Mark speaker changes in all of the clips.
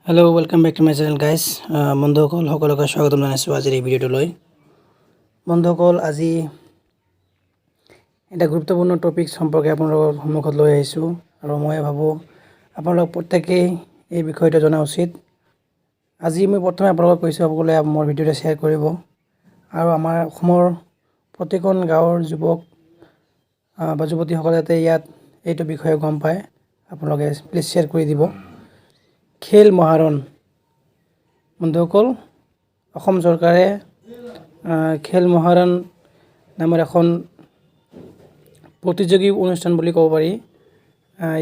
Speaker 1: Hello' welcome back to my channel guys বন্ধুসকল সকলোকে স্বাগতম জনাইছোঁ আজিৰ এই ভিডিঅ'টোলৈ। বন্ধুসকল, আজি এটা গুৰুত্বপূৰ্ণ টপিক সম্পৰ্কে আপোনালোকৰ সন্মুখত লৈ আহিছোঁ আৰু মই ভাবোঁ আপোনালোক প্ৰত্যেকেই এই বিষয়টো জনা উচিত। আজি মই প্ৰথমে আপোনালোকক কৈছোঁ সকলোৱে মোৰ ভিডিঅ'টো শ্বেয়াৰ কৰিব আৰু আমাৰ অসমৰ প্ৰতিখন গাঁৱৰ যুৱক বা যুৱতীসকলে যাতে এইটো বিষয়ে গম পায়, আপোনালোকে প্লিজ শ্বেয়াৰ কৰি দিব। খেল মহাৰণ। বন্ধুসকল, অসম চৰকাৰে খেল মহাৰণ নামৰ এখন প্ৰতিযোগী অনুষ্ঠান বুলি ক'ব পাৰি।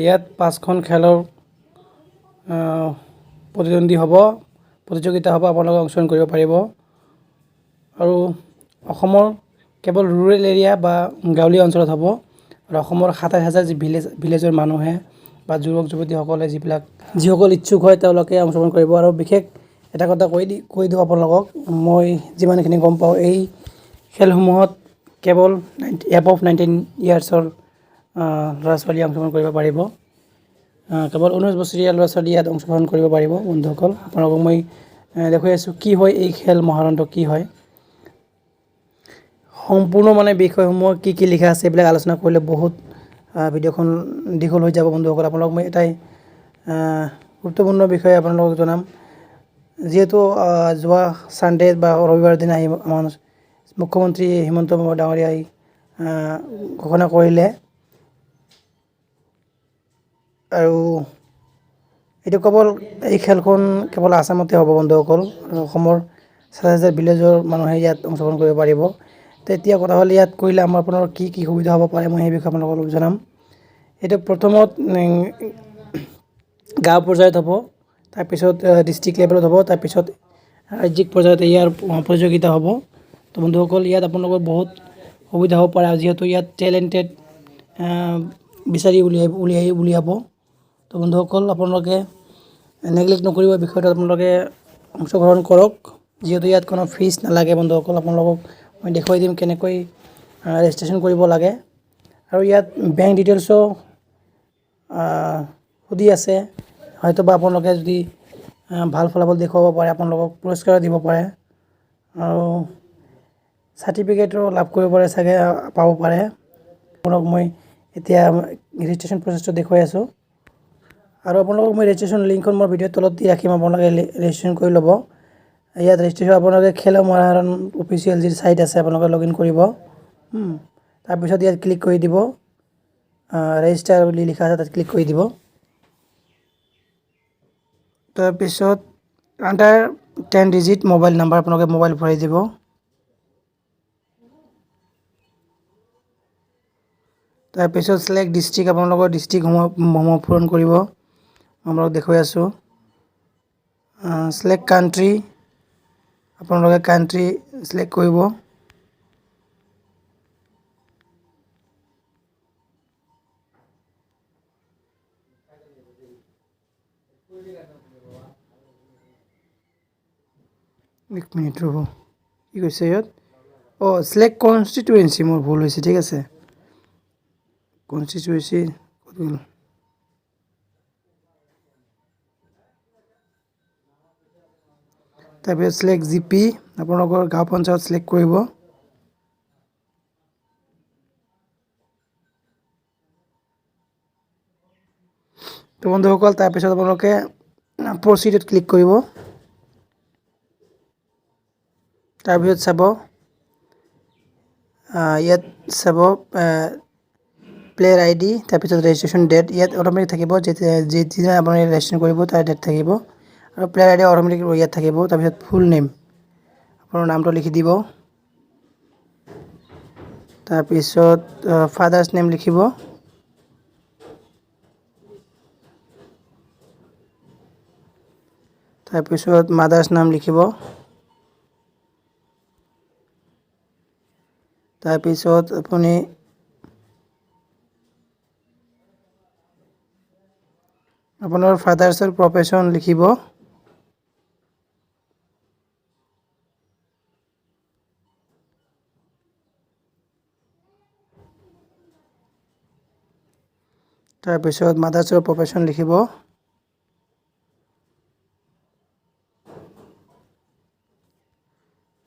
Speaker 1: ইয়াত 5খন খেলৰ প্ৰতিযোগিতা হ'ব, আপোনালোকে অংশগ্ৰহণ কৰিব পাৰিব। আৰু অসমৰ কেৱল ৰুৰেল এৰিয়া বা গাঁৱলীয়া অঞ্চলত হ'ব আৰু অসমৰ 27,000 যি ভিলেজৰ মানুহে বা যুৱক যুৱতীসকলে যিসকল ইচ্ছুক হয় তেওঁলোকে অংশগ্ৰহণ কৰিব। আৰু বিশেষ এটা কথা কৈ দিওঁ আপোনালোকক, মই যিমানখিনি গম পাওঁ এই খেলসমূহত কেৱল এবভ 19 ইয়াৰ্ছৰ ল'ৰা ছোৱালীয়ে অংশগ্ৰহণ কৰিব পাৰিব। কেৱল 19 বছৰীয়া ল'ৰা ছোৱালী ইয়াত অংশগ্ৰহণ কৰিব পাৰিব। বন্ধুসকল, আপোনালোকক মই দেখুৱাই আছোঁ কি হয় এই খেল মহাৰণটো কি হয়। সম্পূৰ্ণ বিষয়সমূহ কি লিখা আছে এইবিলাক আলোচনা কৰিলে বহুত ভিডিঅ'খন দীঘল হৈ যাব। বন্ধুসকল, আপোনালোকক মই এটাই গুৰুত্বপূৰ্ণ বিষয়ে আপোনালোকক জনাম। যিহেতু যোৱা ছানডে বা ৰবিবাৰ দিনা আমাৰ মুখ্যমন্ত্ৰী হিমন্ত বিশ্ব শৰ্মা ডাঙৰীয়াই ঘোষণা কৰিলে আৰু এইটো এই খেলখন কেৱল আসামতে হ'ব। বন্ধুসকল, অসমৰ 7,000 ভিলেজৰ মানুহে ইয়াত অংশগ্ৰহণ কৰিব পাৰিব। তেতিয়া কথা হ'ল ইয়াত কৰিলে আপোনালোকৰ কি সুবিধা হ'ব পাৰে, মই সেই বিষয়ে আপোনালোকক জনাম। এইটো প্ৰথমত গাঁও পৰ্যায়ত হ'ব, তাৰপিছত ডিষ্ট্ৰিক্ট লেভেলত হ'ব, তাৰপিছত ৰাজ্যিক পৰ্যায়ত ইয়াৰ প্ৰতিযোগিতা হ'ব। তো বন্ধুসকল, ইয়াত আপোনালোকৰ বহুত সুবিধা হ'ব পাৰে, যিহেতু ইয়াত টেলেণ্টেড বিচাৰি উলিয়াব। তো বন্ধুসকল, আপোনালোকে নেগলেক্ট নকৰিব বিষয়টো, আপোনালোকে অংশগ্ৰহণ কৰক। যিহেতু ইয়াত কোনো ফিজ নালাগে। বন্ধুসকল, আপোনালোকক মই দেখুৱাই দিম কেনেকৈ ৰেজিষ্ট্ৰেশ্যন কৰিব লাগে। আৰু ইয়াত বেংক ডিটেইলছো সুধি আছে, হয়তো বা আপোনালোকে যদি ভাল ফলাফল দেখুৱাব পাৰে আপোনালোকক পুৰস্কাৰো দিব পাৰে আৰু চাৰ্টিফিকেটো লাভ কৰিব পাৰে, পাব পাৰে। আপোনালোকক মই এতিয়া ৰেজিষ্ট্ৰেশ্যন প্ৰচেছটো দেখুৱাই আছোঁ আৰু আপোনালোকক মই ৰেজিষ্ট্ৰেশ্যন লিংকখন মই ভিডিঅ'ৰ তলত দি ৰাখিম, আপোনালোকে ৰেজিষ্ট্ৰেশ্যন কৰি ল'ব। ইয়াত ৰেজিষ্ট্ৰেশ্যন আপোনালোকে খেল মহাৰণ অফিচিয়েল যি ছাইট আছে আপোনালোকে লগ ইন কৰিব। তাৰপিছত ইয়াত ক্লিক কৰি দিব, ৰেজিষ্টাৰ বুলি লিখা আছে তাত ক্লিক কৰি দিব। তাৰপিছত আণ্ডাৰ 10 ডিজিট মোবাইল নাম্বাৰ আপোনালোকে মোবাইল ভৰাই দিব। তাৰপিছত ছিলেক্ট ডিষ্ট্ৰিক্ট, আপোনালোকৰ ডিষ্ট্ৰিক্টসমূহ পূৰণ কৰিব। আপোনালোকক দেখুৱাই আছোঁ। ছিলেক্ট কাণ্ট্ৰি, আপোনালোকে কাণ্ট্ৰি ছিলেক্ট কৰিব। এক মিনিট ৰ'ব, কি কৈছে ইয়াত? ছিলেক্ট কনষ্টিটুৱেঞ্চি, মোৰ ভুল হৈছে, ঠিক আছে। কনষ্টিটুৱেঞ্চি ক'ত গ'ল? তাৰপিছত ছিলেক্ট জিপি, আপোনালোকৰ গাঁও পঞ্চায়ত ছিলেক্ট কৰিব। তো বন্ধুসকল, তাৰপিছত আপোনালোকে প্ৰচিডত ক্লিক কৰিব। তাৰপিছত চাব, ইয়াত চাব প্লেয়াৰ ID, তাৰপিছত ৰেজিষ্ট্ৰেশ্যন ডেট ইয়াত অট'মেটিক থাকিব, যিদিনা আপুনি ৰেজিষ্ট্ৰেশ্যন কৰিব তাৰ ডেট থাকিব আৰু প্লেয়াৰ ID অট'মেটিক ইয়াত থাকিব। তাৰপিছত ফুল নেম, আপোনাৰ নামটো লিখি দিব। তাৰপিছত ফাদাৰ্ছ নেম লিখিব। তাৰপিছত মাদাৰ্ছ নাম লিখিব। তাৰপিছত আপুনি আপোনাৰ ফাদাৰ্ছৰ প্ৰফেশ্যন লিখিব। তাৰপিছত মাদাৰ্ছৰ প্ৰফেশ্যন লিখিব।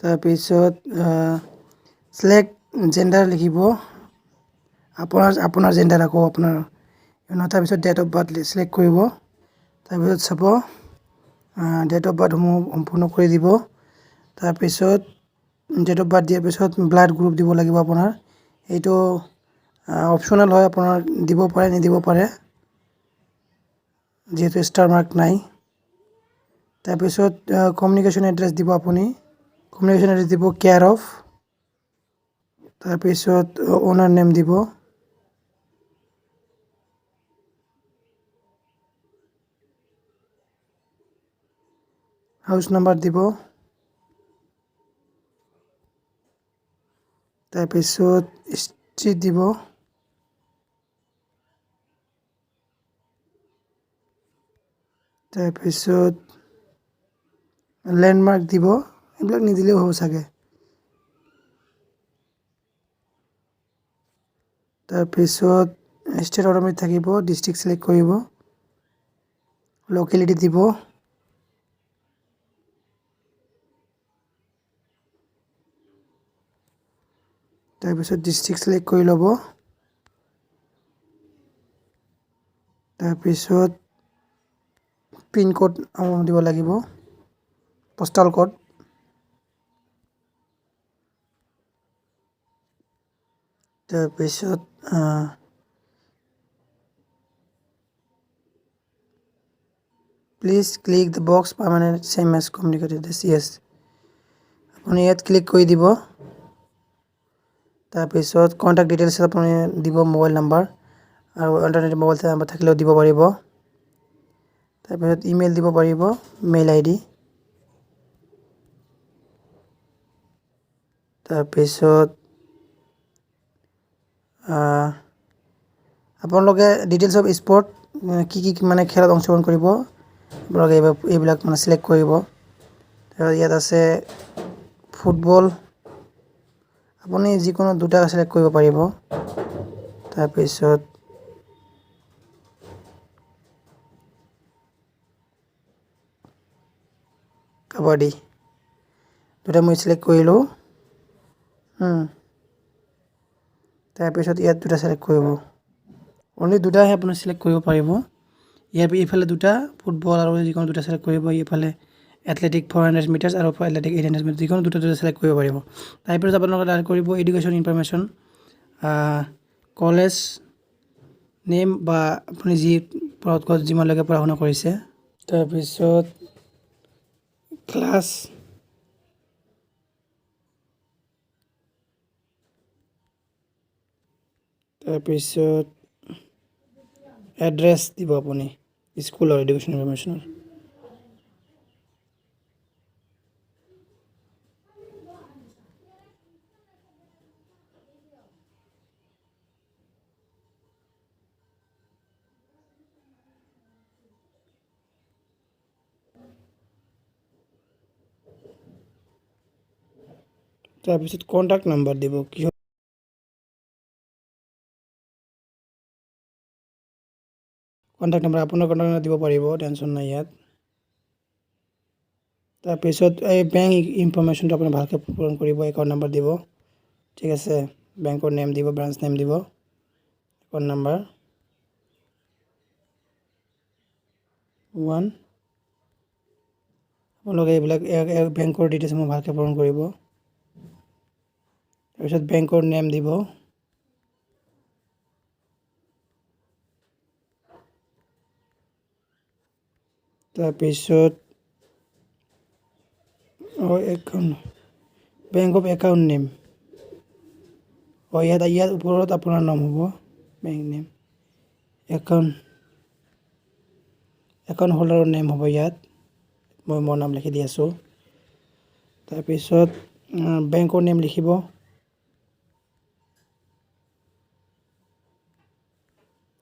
Speaker 1: তাৰপিছত ছিলেক্ট জেণ্ডাৰ লিখিব, আপোনাৰ জেণ্ডাৰ আকৌ আপোনাৰ তাৰপিছত ডেট অফ বাৰ্থ ছিলেক্ট কৰিব। তাৰপিছত চাব ডেট অফ বাৰ্থসমূহ সম্পূৰ্ণ কৰি দিব। তাৰপিছত ডেট অফ বাৰ্থ দিয়াৰ পিছত ব্লাড গ্ৰুপ দিব লাগিব আপোনাৰ। এইটো অপশ্যনেল হয়, আপোনাৰ দিব পাৰে নিদিব পাৰে, যিহেতু ষ্টাৰ মাৰ্ক নাই। তাৰপিছত কমিউনিকেশ্যন এড্ৰেছ দিব আপুনি। কমিউনিকেশ্যন এড্ৰেছ দিব কেয়াৰ অফ। তাৰপিছত অ'নাৰ নেম দিব। হাউচ নাম্বাৰ দিব। তাৰপিছত ষ্ট্ৰীট দিব। তাৰপিছত লেণ্ডমাৰ্ক দিব, এইবিলাক নিদিলেও হ'ব চাগে। তাৰপিছত ষ্টেট অট'মেটিক থাকিব, ডিষ্ট্ৰিক্ট ছিলেক্ট কৰিব, লোকেলিটি দিব। তাৰপিছত ডিষ্ট্ৰিক্ট ছিলেক্ট কৰি ল'ব। তাৰপিছত পিনক'ড দিব লাগিব, পষ্টাল ক'ড। তাৰপিছত please click the box permanent same as communicated yes, আপুনি ইয়াত ক্লিক কৰি দিব। তাৰপিছত কণ্টেক্ট ডিটেইলছ আপুনি দিব, মোবাইল নাম্বাৰ আৰু ইণ্টাৰনেট মোবাইল নাম্বাৰ থাকিলেও দিব পাৰিব। তাৰপিছত ইমেইল দিব পাৰিব, মেইল ID। তাৰপিছত আপোনালোকে ডিটেইলছ অফ স্পৰ্ট কি মানে খেলত অংশগ্ৰহণ কৰিব আপোনালোকে এইবিলাক মানে ছিলেক্ট কৰিব। ইয়াত আছে ফুটবল, আপুনি যিকোনো দুটা ছিলেক্ট কৰিব পাৰিব। তাৰপিছত কাবাডী, দুটা মই ছিলেক্ট কৰিলোঁ। তাৰপিছত ইয়াত দুটা ছিলেক্ট কৰিব, অনলি দুটাহে আপুনি ছিলেক্ট কৰিব পাৰিব। এইফালে দুটা ফুটবল আৰু যিকোনো দুটা ছিলেক্ট কৰিব। এইফালে এথলেটিক 400 মিটাৰ্ছ আৰু এথলেটিক 800 মিটাৰ, যিকোনো দুটা ছিলেক্ট কৰিব পাৰিব। তাৰপিছত আপোনালোকে ডাইৰেক্ট কৰিব এডুকেশ্যন ইনফৰমেশ্যন, কলেজ নেম বা আপুনি যিমানলৈকে পঢ়া শুনা কৰিছে। তাৰপিছত ক্লাছ, তাৰপিছত এড্ৰেছ দিব আপুনি স্কুলৰ এডুকেশ্যন ইনফৰমেশ্যনৰ। তাৰপিছত কণ্টেক্ট নাম্বাৰ দিব, কণ্টেক্ট নাম্বাৰ আপোনাৰ কণ্টেক্ট নাম্বাৰ দিব পাৰিব, টেনশ্যন নাই ইয়াত। তাৰপিছত এই বেংক ইনফৰমেশ্যনটো আপুনি ভালকৈ পূৰণ কৰিব, একাউণ্ট নাম্বাৰ দিব, ঠিক আছে। বেংকৰ নেম দিব, ব্ৰাঞ্চ নেম দিব, একাউণ্ট নাম্বাৰ 1। আপোনালোকে এইবিলাক বেংকৰ ডিটেইলছসমূহ ভালকৈ পূৰণ কৰিব। তাৰপিছত বেংকৰ নেম দিব। তাৰপিছত বেংক অফ একাউণ্ট নেম, ইয়াত ওপৰত আপোনাৰ নাম হ'ব, বেংক নেম, একাউণ্ট হোল্ডাৰৰ নেম হ'ব ইয়াত, মই মোৰ নাম লিখি দি আছোঁ। তাৰপিছত বেংকৰ নেম লিখিব।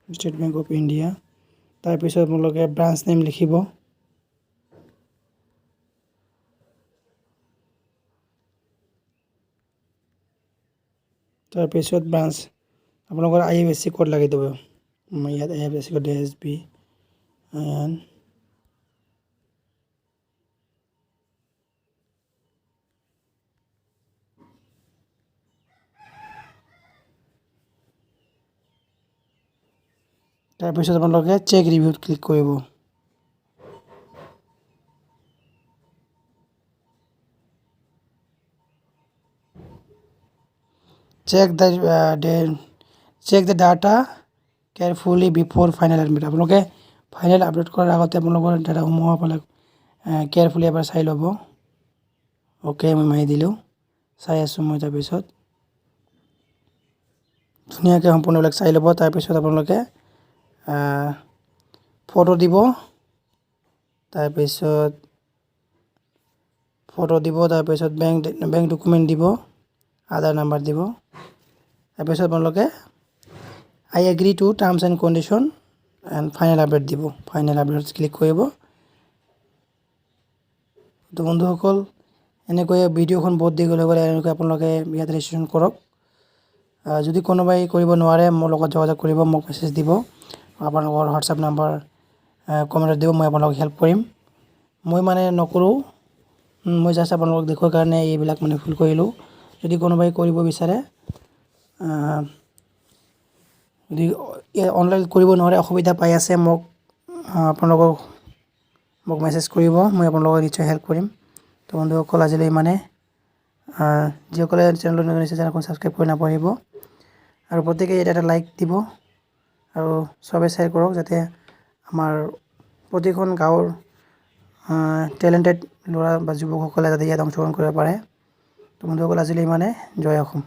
Speaker 1: State bank of India. তাৰপিছত আপোনালোকে ব্ৰাঞ্চ নেম লিখিব। তাৰপিছত ব্ৰাঞ্চ আপোনালোকৰ IFSC কোড লাগি দিব, ইয়াত IFSC কোড SB and তাৰপিছত আপোনালোকে চেক ৰিভিউত ক্লিক কৰিব। Check the data carefully before final admit. আপোনালোকে ফাইনেল আপলোড কৰাৰ আগতে আপোনালোকৰ ডাটাসমূহ আপোনালোকে কেয়াৰফুলি এবাৰ চাই ল'ব। অ'কে, মই মাৰি দিলোঁ, চাই আছোঁ মই। তাৰপিছত ধুনীয়াকৈ সম্পূৰ্ণবিলাক চাই ল'ব। তাৰপিছত আপোনালোকে ফটো দিব, তাৰপিছত বেংক ডকুমেণ্ট দিব, আধাৰ নাম্বাৰ দিব। তাৰপিছত আপোনালোকে I agree to terms and condition and final update দিব। ফাইনেল আপডেট ক্লিক কৰিব। তো বন্ধুসকল, এনেকৈ ভিডিঅ'খন বহুত দীঘলীয়া গ'লে এনেকৈ আপোনালোকে ইয়াত ৰেজিষ্ট্ৰেশ্যন কৰক। যদি কোনোবাই কৰিব নোৱাৰে, মোৰ লগত যোগাযোগ কৰিব, মোক মেছেজ দিব, আপোনালোকৰ হোৱাটছআপ নাম্বাৰ কমেণ্টত দিব, মই আপোনালোকক হেল্প কৰিম। মই মানে নকৰোঁ, মই জাষ্ট আপোনালোকক দেখুৱাৰ কাৰণে এইবিলাক মানে ফুল কৰিলোঁ। যদি কোনোবাই কৰিব বিচাৰে, যদি অনলাইন কৰিব নোৱাৰে, অসুবিধা পাই আছে, মোক মেছেজ কৰিব, মই আপোনালোকক নিশ্চয় হেল্প কৰিম। তো বন্ধুসকল, আজিলৈ ইমানে। যিসকলে চেনেলটো নতুন হৈছে, চেনেলখন ছাবস্ক্ৰাইব কৰি নাপাহৰিব, আৰু প্ৰত্যেকেই এটা লাইক দিব, আৰু চবে শ্বেয়াৰ কৰক, যাতে আমাৰ প্ৰতিখন গাঁৱৰ টেলেণ্টেড ল'ৰা বা যুৱকসকলে যাতে ইয়াত অংশগ্ৰহণ কৰিব পাৰে। তো বন্ধুসকল, আজিলৈ ইমানে। জয় অসম।